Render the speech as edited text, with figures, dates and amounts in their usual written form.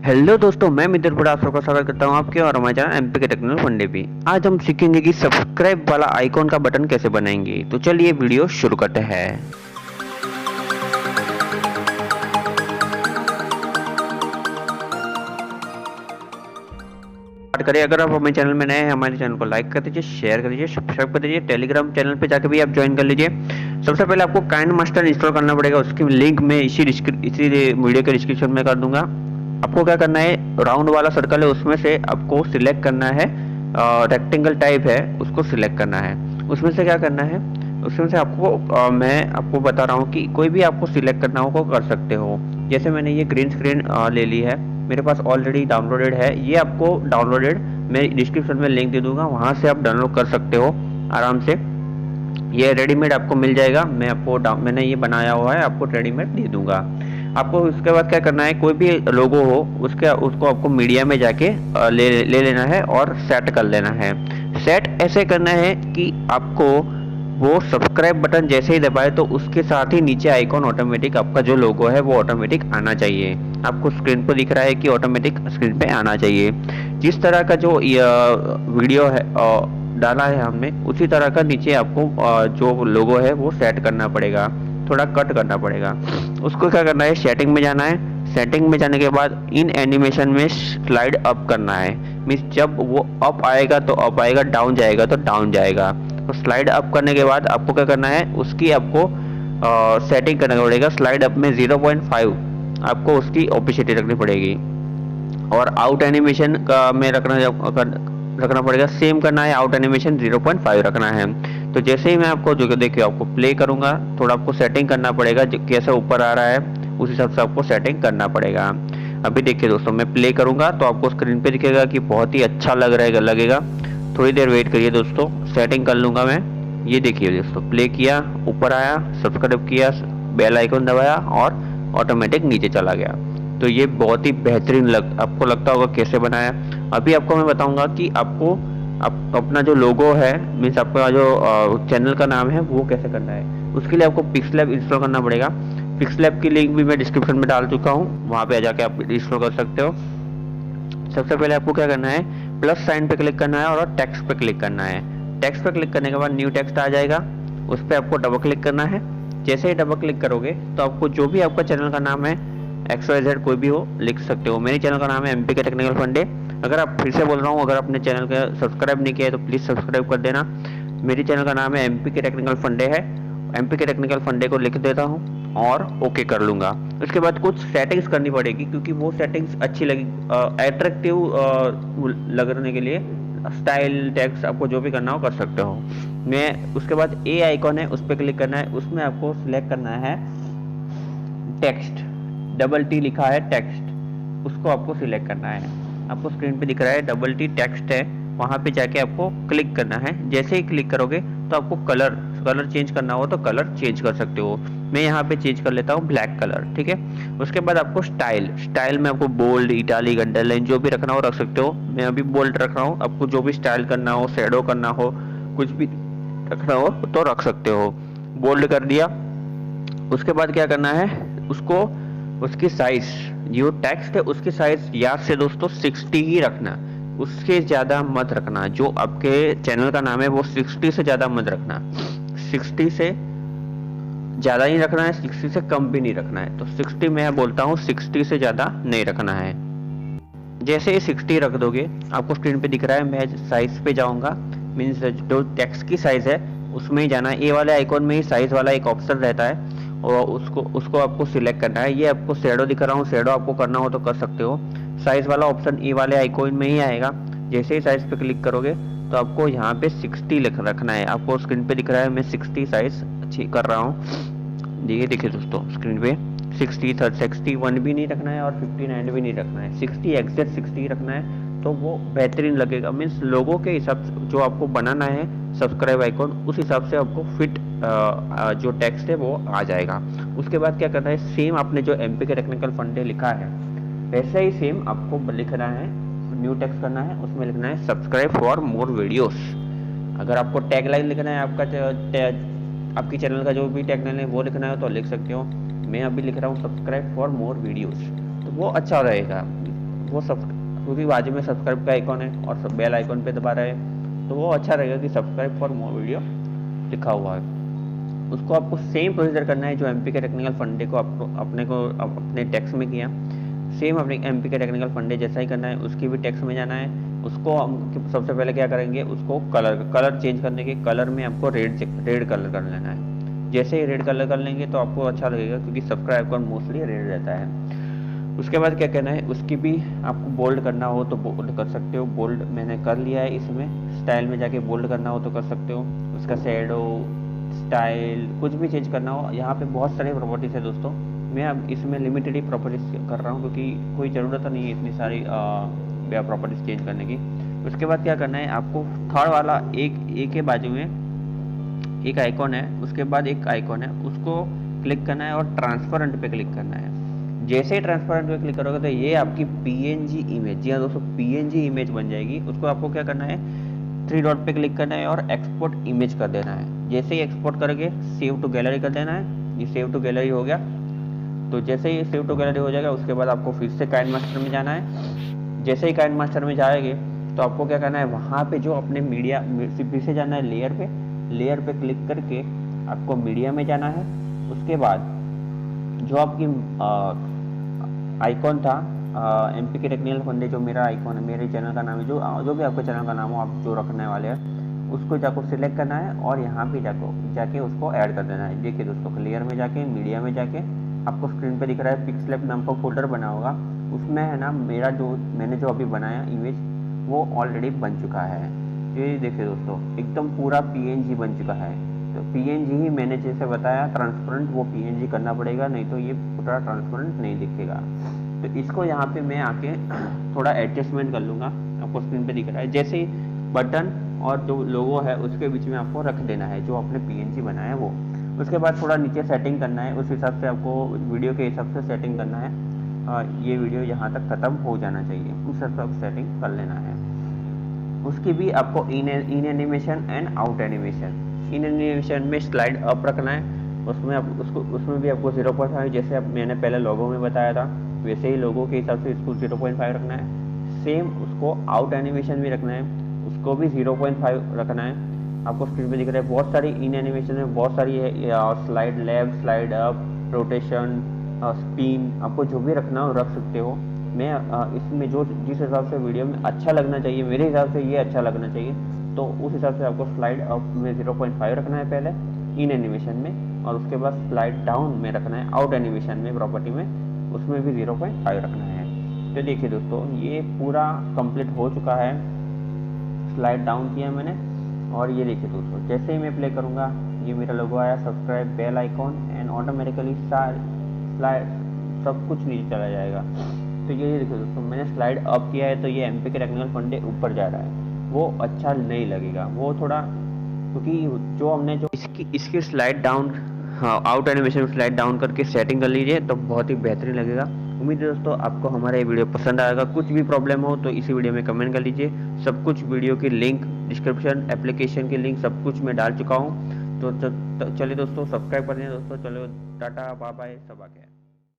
Hello दोस्तों, मैं मित्र बुरा आप सबका स्वागत करता हूं आपके और हमारे चैनल एमपी के टेक्निकल फंडे भी। आज हम सीखेंगे कि सब्सक्राइब वाला आइकॉन का बटन कैसे बनाएंगे। तो चलिए वीडियो शुरू करते हैं। स्टार्ट करिए। अगर आप हमारे चैनल में नए हैं, हमारे चैनल को लाइक कर दीजिए, शेयर कर दीजिए, सब्सक्राइब कर दीजिए। टेलीग्राम चैनल पे जाकर भी आप ज्वाइन कर लीजिए। सबसे पहले आपको काइंड मास्टर इंस्टॉल करना पड़ेगा। उसकी लिंक मैं इसी वीडियो के डिस्क्रिप्शन में कर दूंगा। आपको क्या करना है, राउंड वाला सर्कल है उसमें से आपको सिलेक्ट करना है, रेक्टेंगल टाइप है उसको सिलेक्ट करना है। उसमें से क्या करना है, उसमें से आपको मैं आपको बता रहा हूँ कि कोई भी आपको सिलेक्ट करना हो को कर सकते हो। जैसे मैंने ये ग्रीन स्क्रीन ले ली है, मेरे पास ऑलरेडी डाउनलोडेड है। ये आपको डाउनलोडेड मैं डिस्क्रिप्शन में लिंक दे दूंगा, वहां से आप डाउनलोड कर सकते हो आराम से। ये रेडीमेड आपको मिल जाएगा। मैंने ये बनाया हुआ है, आपको रेडीमेड दे दूंगा। आपको उसके बाद क्या करना है, कोई भी लोगो हो उसको आपको मीडिया में जाके ले लेना है और सेट कर लेना है। सेट ऐसे करना है कि आपको वो सब्सक्राइब बटन जैसे ही दबाए तो उसके साथ ही नीचे आइकॉन ऑटोमेटिक आपका जो लोगो है वो ऑटोमेटिक आना चाहिए। आपको स्क्रीन पर दिख रहा है कि ऑटोमेटिक स्क्रीन पे आना चाहिए। जिस तरह का जो वीडियो है डाला है हमने, उसी तरह का नीचे आपको जो लोगो है वो सेट करना पड़ेगा, थोड़ा कट करना पड़ेगा। उसको क्या करना है, सेटिंग में जाना है। सेटिंग में जाने के बाद इन एनिमेशन में स्लाइड अप करना है। मीन्स जब वो अप आएगा तो अप आएगा, डाउन जाएगा तो डाउन जाएगा। तो स्लाइड अप करने के बाद आपको क्या करना है, उसकी आपको सेटिंग करना पड़ेगा। स्लाइड अप में 0.5 आपको उसकी ओपेसिटी रखनी पड़ेगी और आउट एनिमेशन का में रखना पड़ेगा। सेम करना है, आउट एनिमेशन 0.5 रखना है। तो जैसे ही मैं आपको जो देखिए आपको प्ले करूंगा, थोड़ा आपको सेटिंग करना पड़ेगा, कैसे ऊपर आ रहा है उस हिसाब से आपको सेटिंग करना पड़ेगा। अभी देखिए दोस्तों, मैं प्ले करूंगा तो आपको स्क्रीन पे दिखेगा कि बहुत ही अच्छा लगेगा। थोड़ी देर वेट करिए दोस्तों, सेटिंग कर लूंगा मैं। ये देखिए दोस्तों, प्ले किया, ऊपर आया, सब्सक्राइब किया, बेल आइकन दबाया और ऑटोमेटिक नीचे चला गया। तो ये बहुत ही बेहतरीन आपको लगता होगा कैसे बनाया। अभी आपको मैं बताऊंगा कि आपको अपना जो लोगो है, मीन्स आपका जो चैनल का नाम है वो कैसे करना है। उसके लिए आपको पिक्सलैब इंस्टॉल करना पड़ेगा। पिक्सलैब की लिंक भी मैं डिस्क्रिप्शन में डाल चुका हूँ, वहाँ पे जाके आप इंस्टॉल कर सकते हो। सबसे पहले आपको क्या करना है, प्लस साइन पे क्लिक करना है और टेक्स्ट पे क्लिक करना है। टेक्स्ट पे क्लिक करने के बाद न्यू टेक्स्ट आ जाएगा, उस पर आपको डबल क्लिक करना है। जैसे ही डबल क्लिक करोगे तो आपको जो भी आपका चैनल का नाम है, XYZ कोई भी हो लिख सकते हो। मेरे चैनल का नाम है एमपी के टेक्निकल फंडे। अगर आप फिर से बोल रहा हूँ, अगर आपने चैनल का सब्सक्राइब नहीं किया है तो प्लीज़ सब्सक्राइब कर देना। मेरे चैनल का नाम है एमपी के टेक्निकल फंडे है। एमपी के टेक्निकल फंडे को लिख देता हूँ और ओके कर लूँगा। उसके बाद कुछ सेटिंग्स करनी पड़ेगी, क्योंकि वो सेटिंग्स अच्छी लगी, अट्रैक्टिव लगने के लिए स्टाइल टेक्स्ट आपको जो भी करना हो कर सकते हो। मैं उसके बाद ए आइकॉन है उस पर क्लिक करना है, उसमें आपको सिलेक्ट करना है टेक्स्ट, डबल टी लिखा है टेक्स्ट, उसको आपको सिलेक्ट करना है। आपको स्क्रीन पे दिख रहा है डबल टी टेक्स्ट है, वहां पे जाके आपको क्लिक करना है। जैसे ही क्लिक करोगे तो आपको कलर चेंज करना हो तो कलर चेंज कर सकते हो। मैं यहाँ पे चेंज कर लेता हूँ ब्लैक कलर, ठीक है। उसके बाद आपको स्टाइल में आपको बोल्ड, इटालिक, अंडरलाइन जो भी रखना हो रख सकते हो। मैं अभी बोल्ड रख रहा हूँ, आपको जो भी स्टाइल करना हो, शेडो करना हो, कुछ भी रखना हो तो रख सकते हो। बोल्ड कर दिया। उसके बाद क्या करना है, उसको उसकी साइज, जो टेक्स्ट है उसकी साइज याद से दोस्तों 60 ही रखना, उससे ज्यादा मत रखना। जो आपके चैनल का नाम है वो 60 से ज्यादा मत रखना। 60 से ज्यादा नहीं रखना है, 60 से कम भी नहीं रखना है। तो 60 मैं बोलता हूँ, 60 से ज्यादा नहीं रखना है। जैसे ही 60 रख दोगे, आपको स्क्रीन पे दिख रहा है, मैं साइज पे जाऊंगा। मीन्स जो टेक्स्ट की साइज है उसमें ही जाना है। ए वाले आइकॉन में ही साइज वाला एक ऑप्शन रहता है और उसको आपको सिलेक्ट करना है। ये आपको शेडो दिखा रहा हूँ, शेडो आपको करना हो तो कर सकते हो। साइज वाला ऑप्शन ए वाले आइकॉन में ही आएगा। जैसे ही साइज पे क्लिक करोगे तो आपको यहाँ पे 60 रखना है। आपको स्क्रीन पे दिख रहा है, मैं 60 साइज अच्छी कर रहा हूँ। ये देखिए दोस्तों, स्क्रीन पे 61 भी नहीं रखना है और 59 भी नहीं रखना है, 60 एग्जैक्ट 60 रखना है। तो वो बेहतरीन लगेगा। मीन्स लोगों के हिसाब से जो आपको बनाना है सब्सक्राइब आइकॉन, उस हिसाब से आपको फिट जो टेक्स्ट है वो आ जाएगा। उसके बाद क्या करना है, सेम आपने जो एमपी के टेक्निकल फंडे लिखा है वैसे ही सेम आपको लिखना है, न्यू टेक्स्ट करना है, उसमें लिखना है सब्सक्राइब फॉर मोर वीडियोस। अगर आपको टैग लाइन लिखना है, आपकी चैनल का जो भी टैग लाइन है वो लिखना है तो लिख सकते हो। मैं अभी लिख रहा हूँ सब्सक्राइब फॉर मोर वीडियोस, तो वो अच्छा रहेगा। वो क्योंकि बाजू में सब्सक्राइब का आइकॉन है और बेल आइकॉन पे दबा रहे हैं तो वो अच्छा रहेगा कि सब्सक्राइब फॉर मोर वीडियो लिखा हुआ है। उसको आपको सेम प्रोसीजर करना है जो एमपी के टेक्निकल फंडे को आपको अपने टैक्स में किया, सेम अपने एमपी के टेक्निकल फंडे जैसा ही करना है। उसकी भी टैक्स में जाना है। उसको हम सबसे पहले क्या करेंगे, उसको कलर चेंज करने के कलर में आपको रेड कलर कर लेना है। जैसे ही रेड कलर कर लेंगे तो आपको अच्छा लगेगा क्योंकि सब्सक्राइब का मोस्टली रेड रहता है। उसके बाद क्या कहना है, उसकी भी आपको बोल्ड करना हो तो बोल्ड कर सकते हो। बोल्ड मैंने कर लिया है। इसमें स्टाइल में जाके बोल्ड करना हो तो कर सकते हो। उसका शेडो स्टाइल कुछ भी चेंज करना हो, यहाँ पे बहुत सारे प्रॉपर्टीज है दोस्तों। मैं अब इसमें लिमिटेड ही प्रॉपर्टीज कर रहा हूँ क्योंकि कोई ज़रूरत नहीं है इतनी सारी प्रॉपर्टीज चेंज करने की। उसके बाद क्या करना है, आपको थर्ड वाला एक के बाजू में एक आइकॉन है, उसके बाद एक आइकॉन है, उसको क्लिक करना है और ट्रांसपेरेंट पे क्लिक करना है। जैसे ही ट्रांसपेरेंट पे क्लिक करोगे तो ये आपकी पीएनजी इमेज, जी हाँ दोस्तों, पीएनजी इमेज बन जाएगी। उसको आपको क्या करना है, 3 डॉट पे क्लिक करना है और एक्सपोर्ट इमेज कर देना है। जैसे ही एक्सपोर्ट करके सेव टू गैलरी कर देना है। ये सेव टू गैलरी हो गया। तो जैसे ही सेव टू गैलरी हो जाएगा उसके बाद आपको फिर से काइंड मास्टर में जाना है। जैसे ही काइंड मास्टर में जाएंगे तो आपको क्या करना है, वहाँ पे जो अपने मीडिया फिर से जाना है लेयर पे क्लिक करके आपको मीडिया में जाना है। उसके बाद जो आपकी आइकॉन था एमपी के टेक्निकल फंडे, जो मेरा आइकॉन है, मेरे चैनल का नाम है, जो भी आपके चैनल का नाम हो आप जो रखने वाले हैं, उसको जाको सिलेक्ट करना है और यहाँ पे जाके उसको ऐड कर देना है। देखिए दोस्तों, क्लियर में जाके मीडिया में जाके आपको स्क्रीन पे दिख रहा है पिक्सलैब नाम का फोल्डर बना होगा। उसमें है ना मैंने जो अभी बनाया इमेज वो ऑलरेडी बन चुका है। ये देखिए दोस्तों, एकदम पूरा पीएनजी बन चुका है। तो पीएनजी ही मैंने जैसे बताया ट्रांसपेरेंट, वो पीएनजी करना पड़ेगा, नहीं तो ये पूरा ट्रांसपेरेंट नहीं दिखेगा। तो इसको यहाँ पे मैं आके थोड़ा एडजस्टमेंट कर लूँगा। आपको स्क्रीन पे दिख रहा है, जैसे ही बटन और जो लोगो है उसके बीच में आपको रख देना है जो आपने पीएनजी बनाया है वो। उसके बाद थोड़ा नीचे सेटिंग करना है, उस हिसाब से आपको वीडियो के हिसाब से सेटिंग करना है। ये वीडियो यहाँ तक ख़त्म हो जाना चाहिए, उस हिसाब से सेटिंग कर लेना है। उसकी भी आपको इन animation and out animation, in animation में स्लाइड अप रखना है। उसमें भी आपको 0.5, जैसे अब मैंने पहले लोगो में बताया था वैसे ही लोगो के हिसाब से इसको 0.5 रखना है। सेम उसको आउट एनिमेशन भी रखना है, उसको भी 0.5 रखना है। आपको स्क्रीन पे दिख रहा है बहुत सारी इन एनिमेशन में बहुत सारी है, slide left, slide up, rotation, spin, आपको जो भी रखना हो रख सकते हो। मैं इसमें जिस हिसाब से वीडियो में अच्छा लगना चाहिए, मेरे हिसाब से ये अच्छा लगना चाहिए, तो उस हिसाब से आपको स्लाइड अप में 0.5 रखना है पहले इन एनिमेशन में, और उसके बाद स्लाइड डाउन में रखना है आउट एनिमेशन में प्रॉपर्टी में, उसमें भी 0.5 रखना है। तो देखिए दोस्तों, ये पूरा कंप्लीट हो चुका है। स्लाइड डाउन किया मैंने और ये देखिए दोस्तों, जैसे ही मैं प्ले करूँगा ये मेरा लोगो आया, subscribe bell icon, and automatically slide सब कुछ नीचे चला जाएगा। तो ये देखिए दोस्तों, मैंने स्लाइड अप किया है तो ये एमपी के टेक्निकल फंडे ऊपर जा रहा है, वो अच्छा नहीं लगेगा, वो थोड़ा, क्योंकि जो हमने जो इसकी स्लाइड डाउन, हाँ, आउट एनिमेशन स्लाइड डाउन करके सेटिंग कर लीजिए तो बहुत ही बेहतरीन लगेगा। उम्मीद है दोस्तों आपको हमारा ये वीडियो पसंद आएगा। कुछ भी प्रॉब्लम हो तो इसी वीडियो में कमेंट कर लीजिए। सब कुछ वीडियो की लिंक, डिस्क्रिप्शन, एप्लीकेशन की लिंक सब कुछ मैं डाल चुका हूँ। तो चलिए दोस्तों, सब्सक्राइब कर दें दोस्तों। चलो टाटा बाय बाय, सब आ गया।